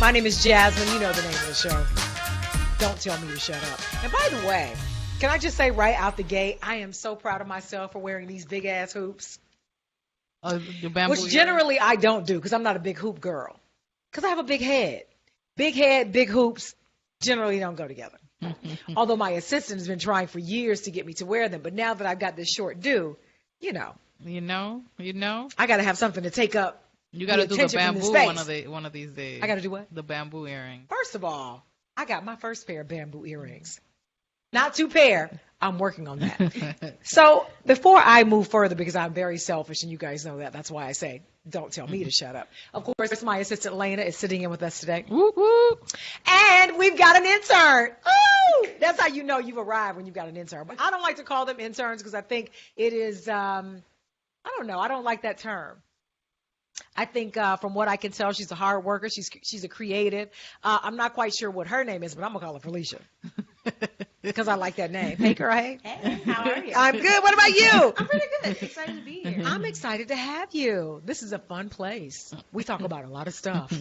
My name is Jasmine. You know the name of the show. Don't tell me to shut up. And by the way, can I just say right out the gate, I am so proud of myself for wearing these big ass hoops. The bamboo Which generally I don't do because I'm not a big hoop girl. Because I have a big head. Big head, big hoops generally don't go together. Although my assistant has been trying for years to get me to wear them. But now that I've got this short due, you know. I got to have something to take up. You got to do the bamboo one of these days. I got to do what? The bamboo earring. First of all, I got my first pair of bamboo earrings. Not 2 pair. I'm working on that. So before I move further, because I'm very selfish, and you guys know that, that's why I say, don't tell me to shut up. Of course, my assistant, Lena, is sitting in with us today. Woo, woo. And we've got an intern. Ooh! That's how you know you've arrived when you've got an intern. But I don't like to call them interns because I think it is, I don't know. I don't like that term. I think from what I can tell, she's a hard worker. She's a creative. I'm not quite sure what her name is, but I'm going to call her Felicia because I like that name. Hey, girl, hey. Hey, how are you? I'm good. What about you? I'm pretty good. Excited to be here. I'm excited to have you. This is a fun place. We talk about a lot of stuff.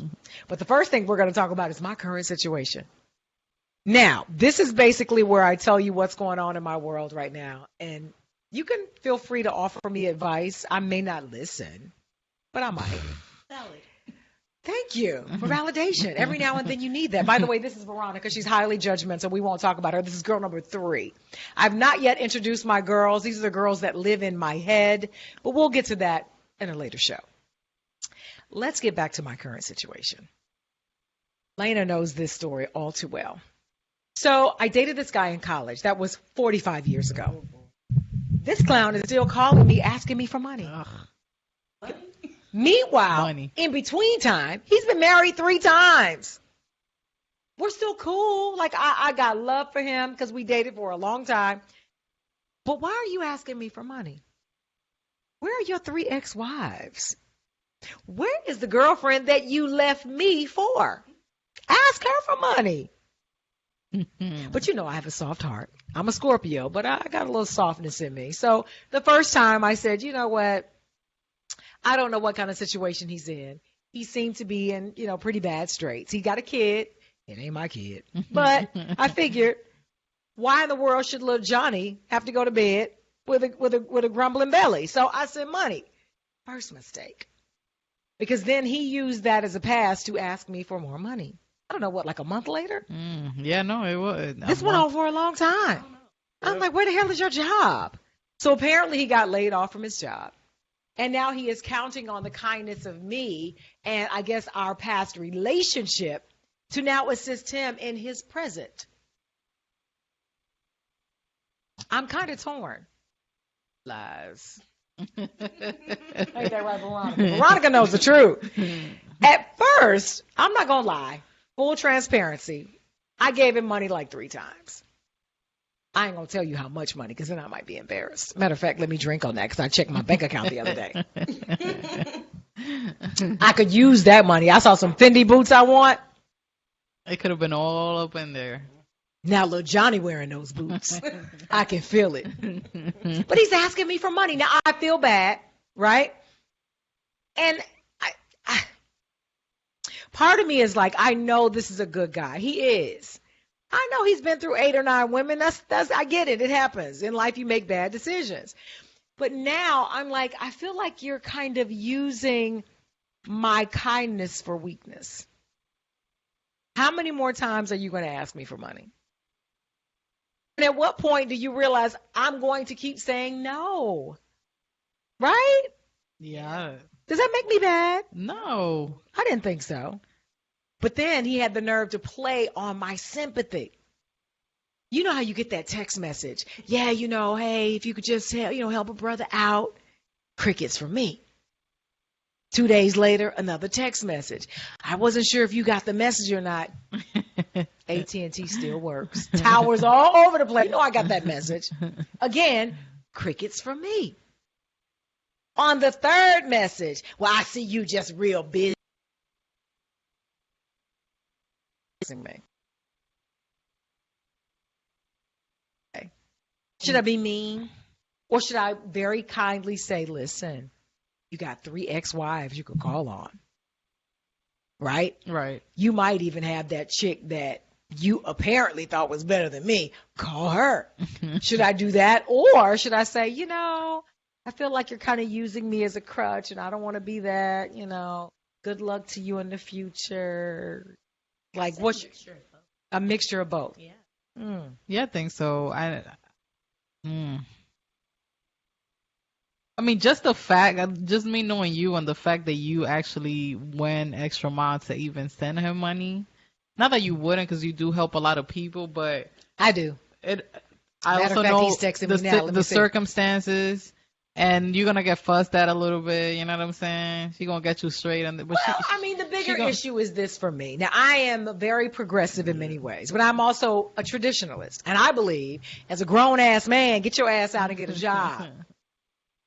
But the first thing we're going to talk about is my current situation. Now, this is basically where I tell you what's going on in my world right now. And you can feel free to offer me advice. I may not listen, but I might. Valid. Thank you for validation. Every now and then you need that. By the way, this is Veronica. She's highly judgmental. We won't talk about her. This is girl number 3. I've not yet introduced my girls. These are the girls that live in my head, but we'll get to that in a later show. Let's get back to my current situation. Lena knows this story all too well. So I dated this guy in college. That was 45 years ago. This clown is still calling me, asking me for money. Meanwhile, in between time, he's been married 3 times. We're still cool. Like, I got love for him because we dated for a long time. But why are you asking me for money? Where are your 3 ex-wives? Where is the girlfriend that you left me for? Ask her for money. But you know I have a soft heart. I'm a Scorpio, but I got a little softness in me. So the first time I said, you know what? I don't know what kind of situation he's in. He seemed to be in, pretty bad straits. He got a kid. It ain't my kid. But I figured, why in the world should little Johnny have to go to bed with a grumbling belly? So I said money. First mistake. Because then he used that as a pass to ask me for more money. I don't know what, like a month later? Yeah, no, it was. This went on for a long time. I'm like, where the hell is your job? So apparently he got laid off from his job. And now he is counting on the kindness of me and I guess our past relationship to now assist him in his present. I'm kind of torn. Lies. Ain't that right, Veronica? Veronica knows the truth. At first, I'm not going to lie. Full transparency. I gave him money like 3 times. I ain't going to tell you how much money because then I might be embarrassed. Matter of fact, let me drink on that because I checked my bank account the other day. I could use that money. I saw some Fendi boots I want. It could have been all up in there. Now, little Johnny wearing those boots. I can feel it. But he's asking me for money. Now, I feel bad, right? And part of me is like, I know this is a good guy. He is. I know he's been through 8 or 9 women. That's I get it. It happens. In life, you make bad decisions. But now I'm like, I feel like you're kind of using my kindness for weakness. How many more times are you going to ask me for money? And at what point do you realize I'm going to keep saying no? Right? Yeah. Does that make me bad? No. I didn't think so. But then he had the nerve to play on my sympathy. You know how you get that text message? Yeah, hey, if you could just help a brother out. Crickets for me. 2 days later, another text message. I wasn't sure if you got the message or not. AT&T still works. Towers all over the place. I got that message. Again, crickets for me. On the 3rd message, well, I see you just real busy. Me. Okay. Should I be mean? Or should I very kindly say, listen, you got 3 ex-wives you could call on. right? Right. You might even have that chick that you apparently thought was better than me. Call her. Should I do that? Or should I say, I feel like you're kind of using me as a crutch and I don't want to be that, good luck to you in the future. Like, what's a mixture of both? Yeah. Yeah, I think so. I mean, just the fact, just me knowing you and the fact that you actually went extra mile to even send him money. Not that you wouldn't, because you do help a lot of people, but I do. I Matter also of fact, know he's texting me now. Let me the see. circumstances, and you're gonna get fussed at a little bit. You know what I'm saying? She's gonna get you straight, but Well, I mean, the bigger issue is this for me. Now, I am very progressive in many ways, but I'm also a traditionalist. And I believe, as a grown-ass man, get your ass out and get a job.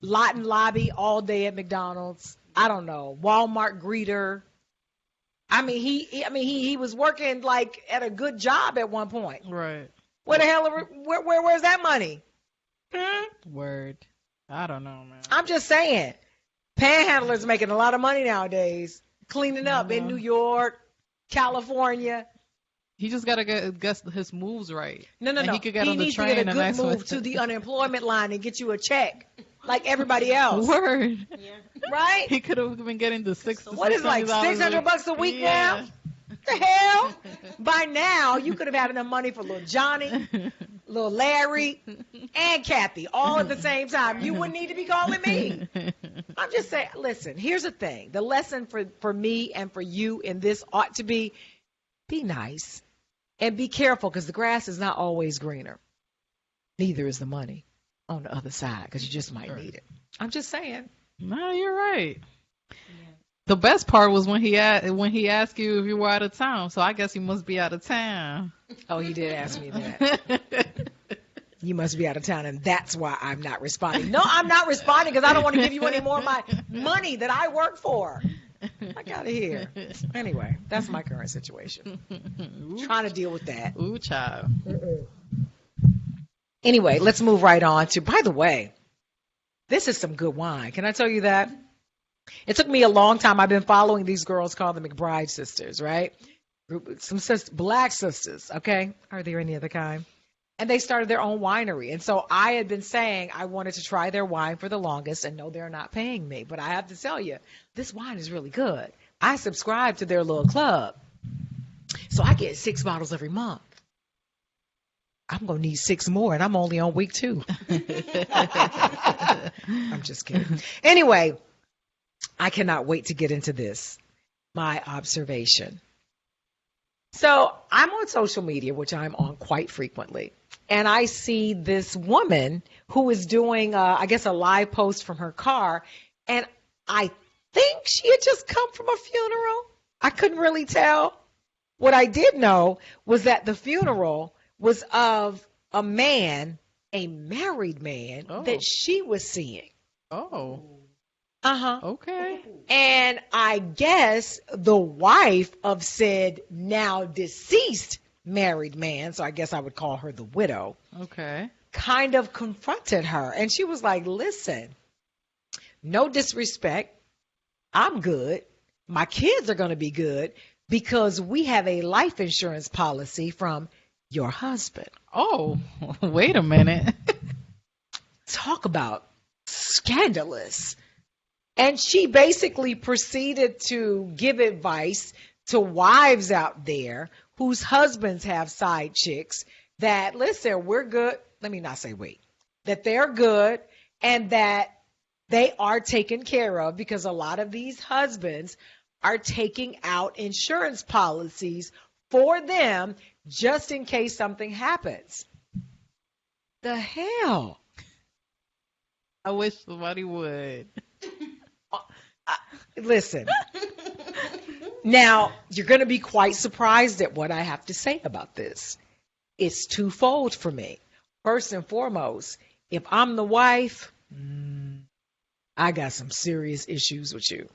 Lot and lobby all day at McDonald's. I don't know. Walmart greeter. I mean, he was working like at a good job at one point. Right. Where the hell? Where's that money? Word. I don't know, man. I'm just saying. Panhandlers making a lot of money nowadays, cleaning up in New York, California. He just gotta get his moves right. No. He could get on the needs train to get a and good actually move to the unemployment line and get you a check, like everybody else. Word. Yeah. Right? He could have been getting the What is like $600 a week now? The hell? By now, you could have had enough money for little Johnny, little Larry, and Kathy all at the same time. You wouldn't need to be calling me. I'm just saying, listen, here's the thing. The lesson for me and for you in this ought to be nice and be careful, because the grass is not always greener. Neither is the money on the other side, because you just might need it. I'm just saying. No, you're right. The best part was when he asked you if you were out of town. So I guess he must be out of town. Oh, he did ask me that. You must be out of town, and that's why I'm not responding. No, I'm not responding because I don't want to give you any more of my money that I work for. I got to here. Anyway, that's my current situation. Trying to deal with that. Ooh, child. Anyway, let's move right on to, by the way, this is some good wine. Can I tell you that? It took me a long time. I've been following these girls called the McBride sisters, right? Some black sisters, okay? Are there any other kind? And they started their own winery. And so I had been saying I wanted to try their wine for the longest, and no, they're not paying me. But I have to tell you, this wine is really good. I subscribe to their little club. So I get 6 bottles every month. I'm going to need 6 more, and I'm only on week 2. I'm just kidding. Anyway, I cannot wait to get into this. My observation. So I'm on social media, which I'm on quite frequently, and I see this woman who is doing, I guess, a live post from her car, and I think she had just come from a funeral. I couldn't really tell. What I did know was that the funeral was of a man, a married man, that she was seeing. Oh. Uh-huh. Okay. And I guess the wife of said now deceased married man, so I guess I would call her the widow, Okay. kind of confronted her. And she was like, listen, no disrespect. I'm good. My kids are going to be good because we have a life insurance policy from your husband. Oh, wait a minute. Talk about scandalous. And she basically proceeded to give advice to wives out there whose husbands have side chicks that, listen, we're good. Let me not say wait. That they're good and that they are taken care of, because a lot of these husbands are taking out insurance policies for them just in case something happens. The hell? I wish somebody would. Listen. Now, you're going to be quite surprised at what I have to say about this. It's twofold for me. First and foremost, if I'm the wife, I got some serious issues with you.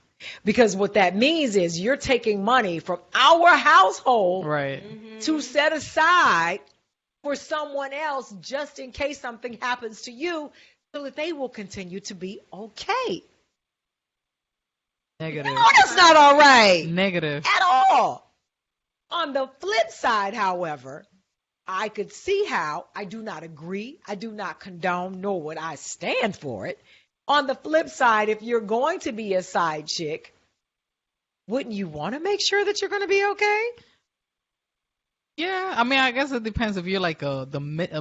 Because what that means is you're taking money from our household Right. to set aside for someone else just in case something happens to you so that they will continue to be okay. Negative. No, that's not all right Negative. at all. On the flip side, however, I could see how I do not agree, I do not condone, nor would I stand for it. On the flip side, if you're going to be a side chick, wouldn't you want to make sure that you're going to be okay? Yeah, I mean, I guess it depends if you're like a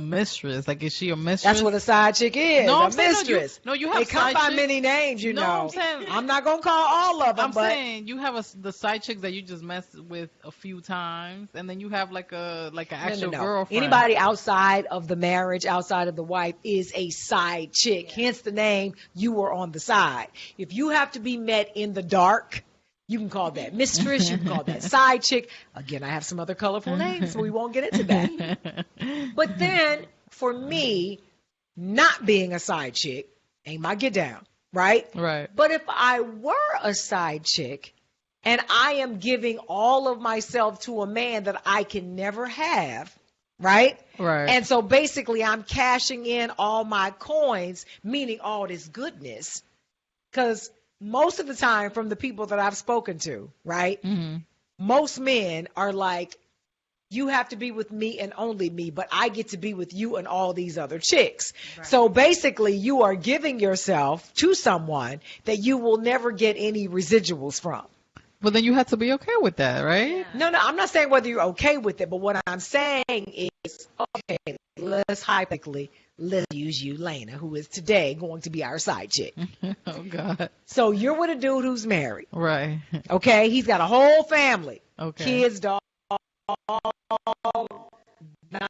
mistress. Like, is she a mistress? That's what a side chick is, No, a I'm saying, mistress. you have They come side by chicks. many names, you No, know. I'm saying- I'm not going to call all of them, I'm but saying you have the side chicks that you just mess with a few times, and then you have like an actual no. girlfriend. Anybody outside of the marriage, outside of the wife, is a side chick. Hence the name, you were on the side. If you have to be met in the dark, you can call that mistress, you can call that side chick. Again, I have some other colorful names, so we won't get into that. But then, for me, not being a side chick ain't my get down, right? Right. But if I were a side chick and I am giving all of myself to a man that I can never have, right? Right. And so basically I'm cashing in all my coins, meaning all this goodness. Because most of the time from the people that I've spoken to, right? Mm-hmm. Most men are like, you have to be with me and only me, but I get to be with you and all these other chicks. Right. So basically you are giving yourself to someone that you will never get any residuals from. But then you have to be okay with that, right? No, I'm not saying whether you're okay with it, but what I'm saying is, okay, let's use you, Lena, who is today going to be our side chick. Oh God. So you're with a dude who's married, Right. okay? He's got a whole family, Okay. kids, dog, nice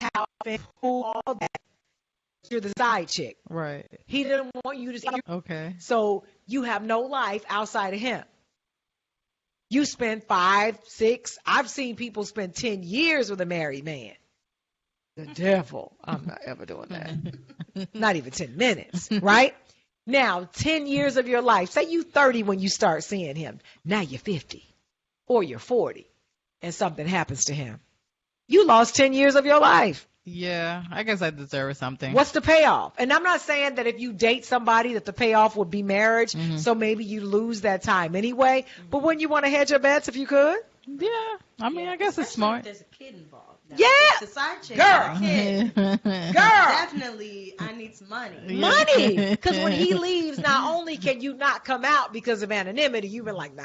house, all that. You're the side chick. Right. He didn't want you to see. Okay. So you have no life outside of him. You spend 5, 6, I've seen people spend 10 years with a married man. The devil. I'm not ever doing that. Not even 10 minutes, right? Now, 10 years of your life, say you 30 when you start seeing him. Now you're 50 or you're 40 and something happens to him. You lost 10 years of your life. Yeah, I guess I deserve something. What's the payoff? And I'm not saying that if you date somebody that the payoff would be marriage, Mhm. so maybe you lose that time anyway. But wouldn't you want to hedge your bets if you could? Yeah, I mean, I guess it's Especially smart. if there's a kid involved. Now, Yeah. if it's a side chick, Girl. got a kid. Girl, Definitely, I need some money. Yeah. money. Because when he leaves, not only can you not come out because of anonymity, you've been like, nah,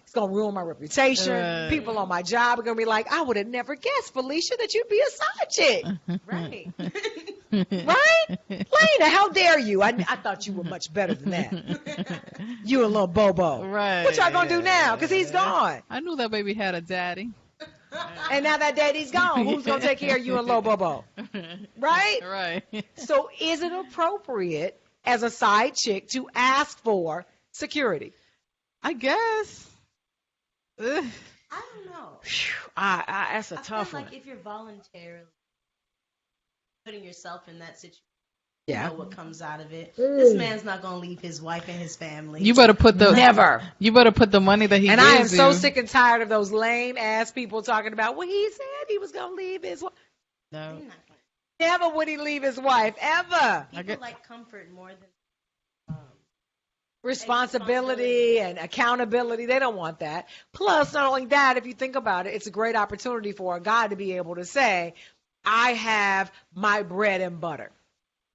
it's going to ruin my reputation. Right. People on my job are going to be like, I would have never guessed, Felicia, that you'd be a side chick. Right. Right? Lena, how dare you? I thought you were much better than that. You a little bobo. Right. What y'all going to do now? Because he's gone. I knew that baby had a daddy. And now that daddy's gone, who's going to take care of you and Lil Bobo? Right? Right. So is it appropriate as a side chick to ask for security? I guess. Ugh. I don't know. That's a I tough feel one. like if you're voluntarily putting yourself in that situation, Yeah. you know what comes out of it. This man's not going to leave his wife and his family. You better put the Never. You better put the money that he And gives I am so you. sick and tired of those lame ass people talking about, well, he said he was going to leave his wife. They're No. not gonna- Never would he leave his wife, ever. People get- like comfort more than Responsibility and accountability, they don't want that. Plus, not only that, if you think about it, it's a great opportunity for a guy to be able to say, I have my bread and butter.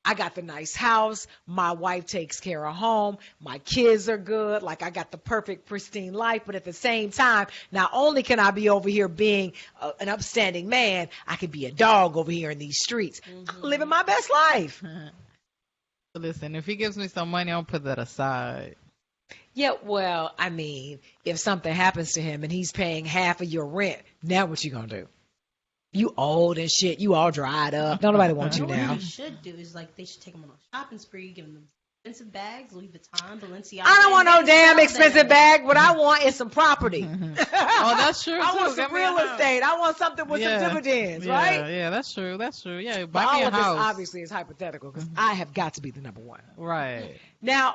I got the nice house. My wife takes care of home. My kids are good. Like, I got the perfect, pristine life. But at the same time, not only can I be over here being an upstanding man, I could be a dog over here in these streets. I'm living my best life. Listen, if he gives me some money, I'll put that aside. Yeah, well, I mean, if something happens to him and he's paying half of your rent, now what you gonna do? You old and shit. You all dried up. Don't nobody want you What now. they should do is like they should take them on a shopping spree, give them expensive bags, Louis Vuitton, Balenciaga. I don't want no and then damn sell expensive them. bag. What I want is some property. Oh, that's true, I want too. some Get me a real house. estate. I want something with some dividends, yeah, right? Yeah, that's true. That's true. Yeah, But buy me all a of this house. obviously is hypothetical because I have got to be the number one. Right. Now,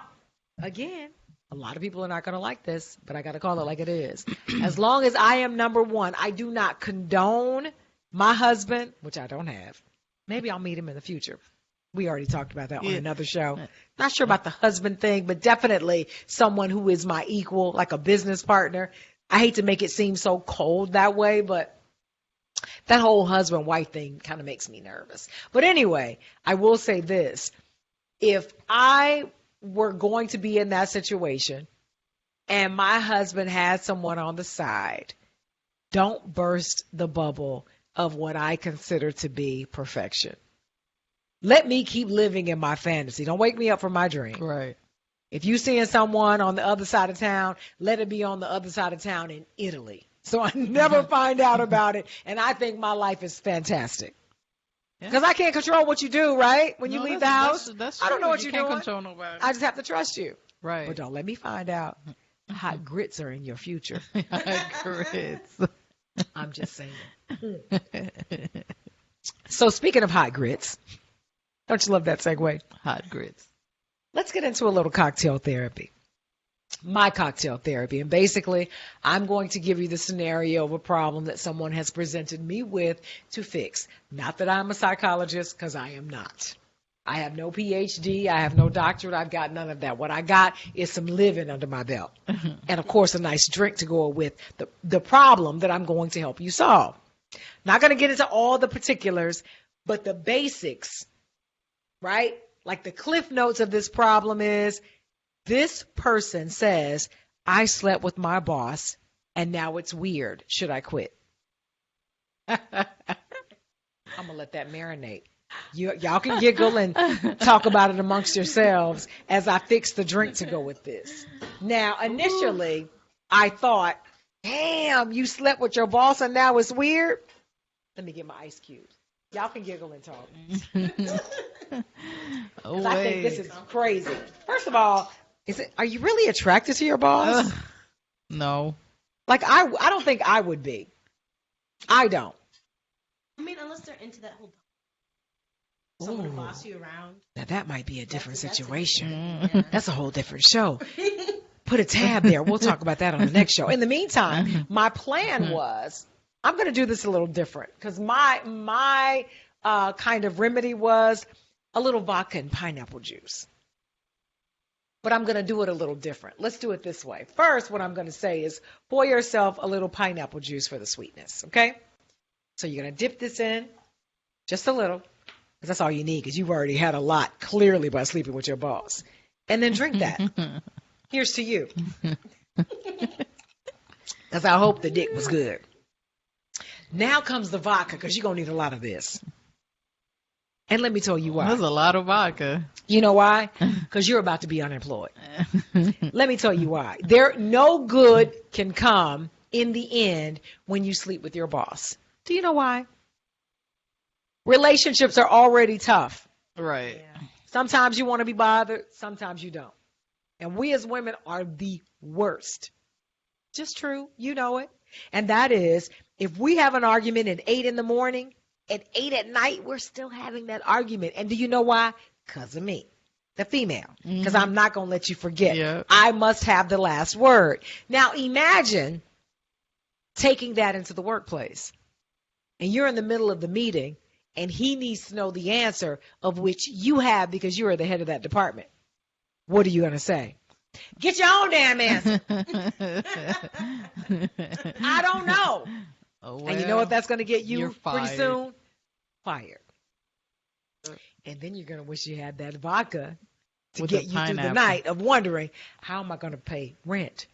again, a lot of people are not going to like this, but I got to call it like it is. As long as I am number one, I do not condone my husband, which I don't have. Maybe I'll meet him in the future. We already talked about that on Yeah. another show. Not sure about the husband thing, but definitely someone who is my equal, like a business partner. I hate to make it seem so cold that way, but that whole husband-wife thing kind of makes me nervous. But anyway, I will say this. If I were going to be in that situation and my husband had someone on the side, don't burst the bubble of what I consider to be perfection. Let me keep living in my fantasy. Don't wake me up from my dream. Right. If you seeing someone on the other side of town, let it be on the other side of town in Italy. So I never find out about it, and I think my life is fantastic. Yeah. Because I can't control what you do, right? When you No, leave the house, that's I don't true. know what you you're can't doing. control nobody. I just have to trust you. Right. But don't let me find out hot grits are in your future. Grits. I'm just saying. So speaking of hot grits, don't you love that segue? Hot grits. Let's get into a little cocktail therapy. My cocktail therapy. And basically, I'm going to give you the scenario of a problem that someone has presented me with to fix. Not that I'm a psychologist, because I am not. I have no PhD. I have no doctorate. I've got none of that. What I got is some living under my belt. And, of course, a nice drink to go with the problem that I'm going to help you solve. Not going to get into all the particulars, but the basics, right? Like the cliff notes of this problem is, this person says, I slept with my boss and now it's weird. Should I quit? I'm going to let that marinate. Y'all can giggle and talk about it amongst yourselves as I fix the drink to go with this. Now, initially, I thought, damn, you slept with your boss and now it's weird? Let me get my ice cubes. Y'all can giggle and talk. Because I think this is crazy. First of all, are you really attracted to your boss? No. Like, I don't think I would be. I don't. I mean, unless they're into that whole someone to Ooh. boss you around. Now, that might be a different That's situation. Yeah. That's a whole different show. Put a tab there. We'll talk about that on the next show. In the meantime, my plan was, I'm going to do this a little different because my kind of remedy was a little vodka and pineapple juice. But I'm going to do it a little different. Let's do it this way. First, what I'm going to say is pour yourself a little pineapple juice for the sweetness, okay? So you're going to dip this in just a little, because that's all you need, because you've already had a lot, clearly, by sleeping with your boss. And then drink that. Here's to you. Because I hope the dick was good. Now comes the vodka, because you're going to need a lot of this. And let me tell you why. That's a lot of vodka. You know why? Because you're about to be unemployed. Let me tell you why. No good can come in the end when you sleep with your boss. Do you know why? Relationships are already tough. Right. Sometimes you want to be bothered, sometimes you don't. And we as women are the worst. Just true. You know it. And that is, if we have an argument at 8 in the morning, at 8 at night, we're still having that argument. And do you know why? Because of me, the female. Because I'm not going to let you forget. Yeah. I must have the last word. Now, imagine taking that into the workplace. And you're in the middle of the meeting, and he needs to know the answer of which you have because you are the head of that department. What are you going to say? Get your own damn answer. I don't know. Oh, And you know what that's going to get you you're pretty fired. soon? Fired. And then you're going to wish you had that vodka to With get the you through the pineapple. night of wondering, how am I going to pay rent?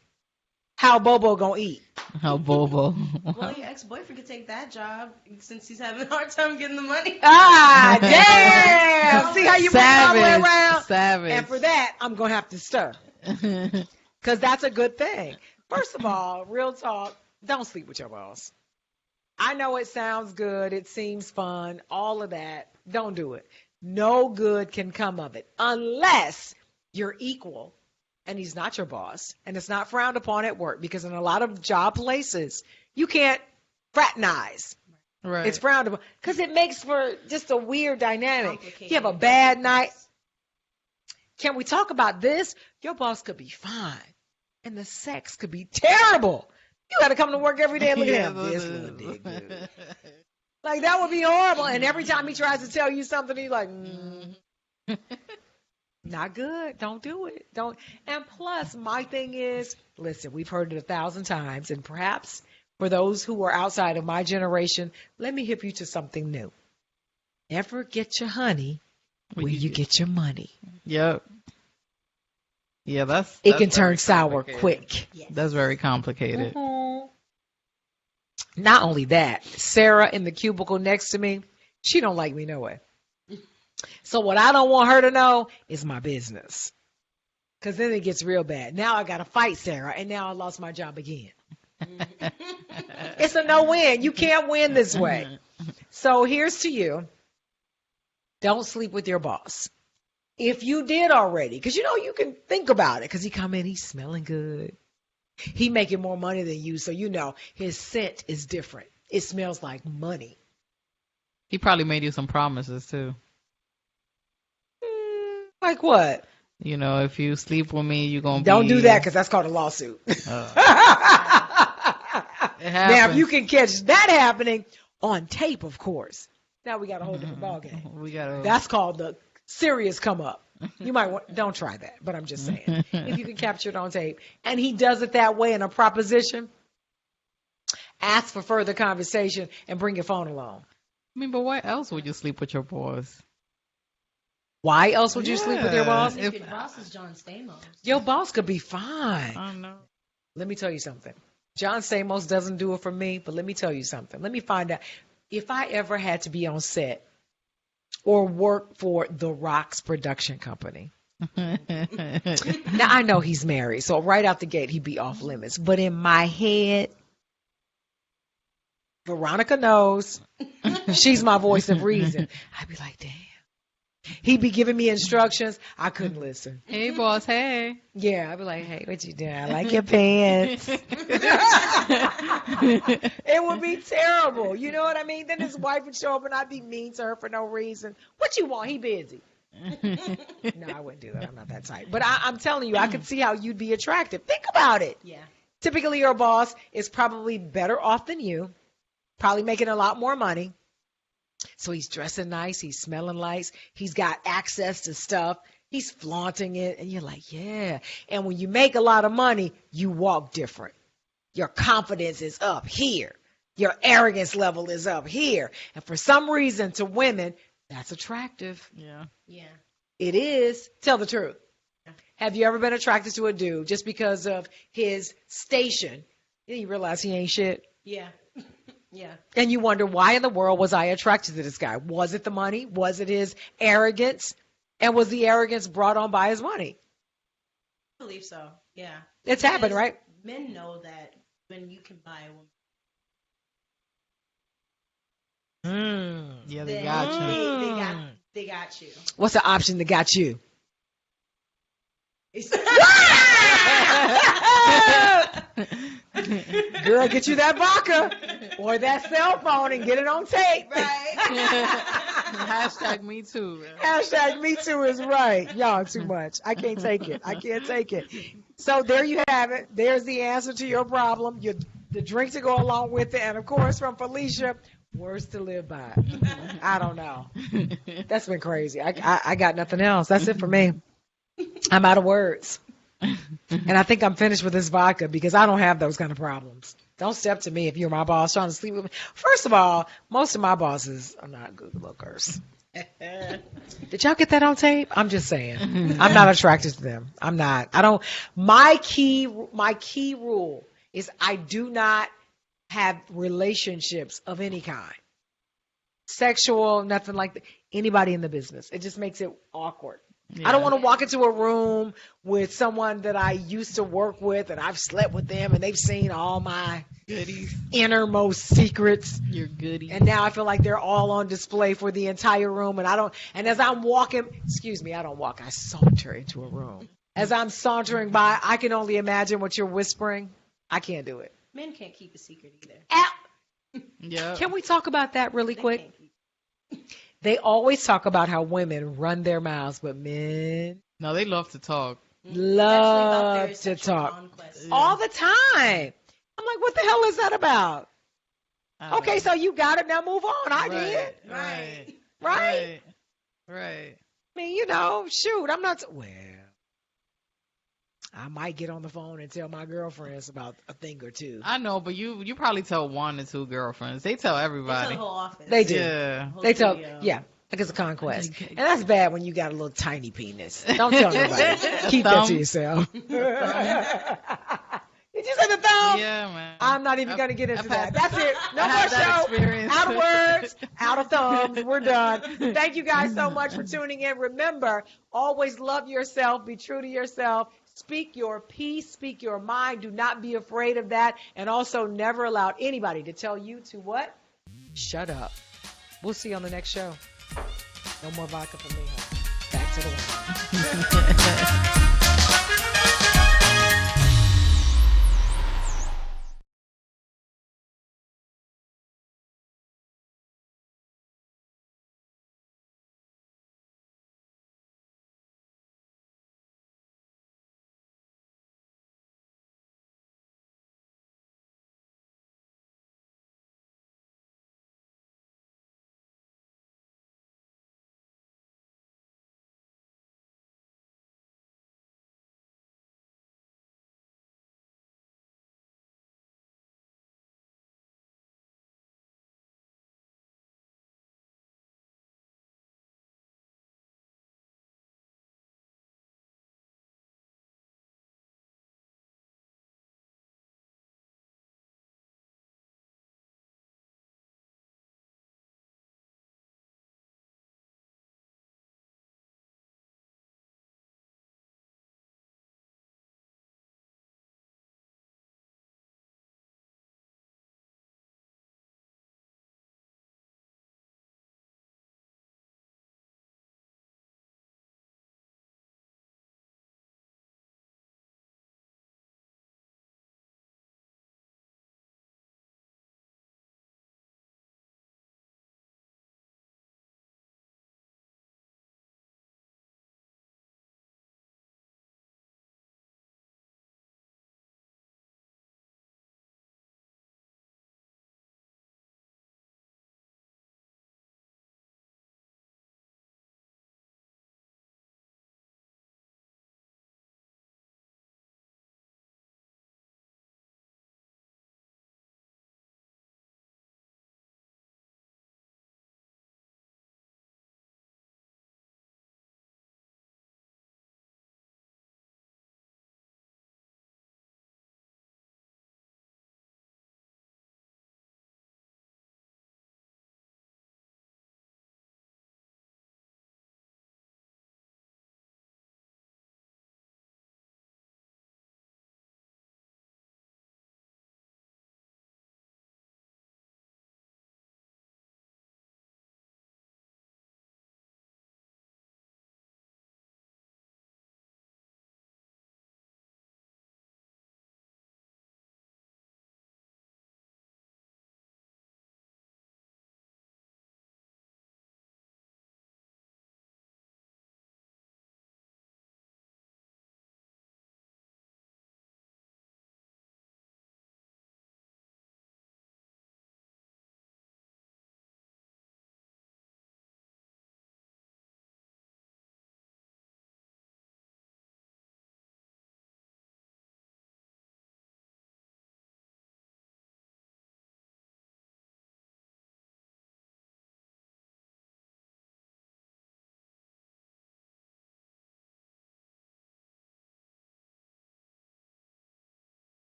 How Bobo going to eat? How Bobo. Well, your ex-boyfriend could take that job since he's having a hard time getting the money. Ah, damn! See how you bring it all the way Savage. around? Savage. And for that, I'm going to have to stir. Because that's a good thing. First of all, real talk, don't sleep with your boss. I know it sounds good. It seems fun. All of that. Don't do it. No good can come of it unless you're equal and he's not your boss and it's not frowned upon at work, because in a lot of job places, you can't fraternize. Right. It's frowned upon because it makes for just a weird dynamic. Complicated. You have a bad night. Can we talk about this? Your boss could be fine and the sex could be terrible. You got to come to work every day and look at him. This little dick dude. Like, that would be horrible. And every time he tries to tell you something, he's like, Not good. Don't do it. Don't. And plus, my thing is, listen, we've heard it 1,000 times, and perhaps for those who are outside of my generation, let me hip you to something new. Never get your honey where you get your money. Yep. Yeah, that's It can very turn sour complicated. quick. Yes. That's very complicated. Mhm. Not only that, Sarah in the cubicle next to me, she don't like me no way. So what I don't want her to know is my business. Because then it gets real bad. Now I got to fight Sarah, and now I lost my job again. It's a no-win. You can't win this way. So here's to you. Don't sleep with your boss. If you did already, because you can think about it, because he come in, he's smelling good. He making more money than you, so his scent is different. It smells like money. He probably made you some promises too. Like what? If you sleep with me, you're gonna Don't do that, because that's called a lawsuit. It Now, if happens. you can catch that happening on tape, of course. Now we got a whole different ballgame. We gotta. That's called the serious come up. You might don't try that, but I'm just saying. If you can capture it on tape, and he does it that way in a proposition, ask for further conversation and bring your phone along. But why else would you sleep with your boss? Why else would you sleep with your boss? If your boss is John Stamos. Your boss could be fine. I don't know. Let me tell you something. John Stamos doesn't do it for me, but let me tell you something. Let me find out. If I ever had to be on set or work for The Rock's production company. Now, I know he's married, so right out the gate, he'd be off limits. But in my head, Veronica knows. She's my voice of reason. I'd be like, damn. He'd be giving me instructions. I couldn't listen. Hey, boss. Hey. Yeah, I'd be like, hey, what you doing? I like your pants. It would be terrible. You know what I mean? Then his wife would show up and I'd be mean to her for no reason. What you want? He busy. No, I wouldn't do that. I'm not that type. But I'm telling you, I could see how you'd be attractive. Think about it. Yeah. Typically, your boss is probably better off than you, probably making a lot more money. So he's dressing nice. He's smelling nice. He's got access to stuff. He's flaunting it. And you're like, yeah. And when you make a lot of money, you walk different. Your confidence is up here. Your arrogance level is up here. And for some reason, to women, that's attractive. Yeah. Yeah. It is. Tell the truth. Have you ever been attracted to a dude just because of his station? Then you realize he ain't shit. Yeah. Yeah. And you wonder, why in the world was I attracted to this guy? Was it the money? Was it his arrogance? And was the arrogance brought on by his money? I believe so. Yeah. It's happened, Because right? Men know that when you can buy a woman, Yeah, they then got you. they got you. What's the option that got you? Girl, get you that vodka or that cell phone and get it on tape. Right. Hashtag me too. Hashtag me too is right. Y'all too much. I can't take it. I can't take it. So there you have it. There's the answer to your problem. The drink to go along with it. And of course from Felicia, words to live by. I don't know. That's been crazy. I got nothing else. That's it for me. I'm out of words. And I think I'm finished with this vodka because I don't have those kind of problems. Don't step to me if you're my boss trying to sleep with me. First of all, most of my bosses are not good lookers. Did y'all get that on tape? I'm just saying. I'm not attracted to them. I'm not. I don't. My key rule is I do not have relationships of any kind. Sexual, nothing like that. Anybody in the business. It just makes it awkward. Yeah. I don't want to walk into a room with someone that I used to work with and I've slept with them and they've seen all my Goodies. innermost secrets. Your goodies. And now I feel like they're all on display for the entire room. And as I'm walking, I don't walk, I saunter into a room. As I'm sauntering by, I can only imagine what you're whispering. I can't do it. Men can't keep a secret either. Yeah. Can we talk about that really They quick? can't keep- They always talk about how women run their mouths, but men No, they love to talk. Especially about their love to sexual talk conquest. all the time. I'm like, what the hell is that about? Okay, Right. so you got it. Now move on. I did. Right. Right? Right. I mean, you know, shoot, I'm not. Well, I might get on the phone and tell my girlfriends about a thing or two. I know, but you probably tell 1 or 2 girlfriends. They tell They tell everybody. the whole office. They do. Yeah. Whole They tell, studio. yeah, like it's a conquest. And that's bad when you got a little tiny penis. Don't tell nobody. Keep that Thumb. to yourself. Did you say the thumb? Yeah, man. I'm not even going to get into I've that. had That's it. No I more had that show. experience. Out of words, out of thumbs. We're done. Thank you guys so much for tuning in. Remember, always love yourself. Be true to yourself. Speak your piece. Speak your mind. Do not be afraid of that. And also never allow anybody to tell you to what? Shut up. We'll see you on the next show. No more vodka from me, huh? Back to the one.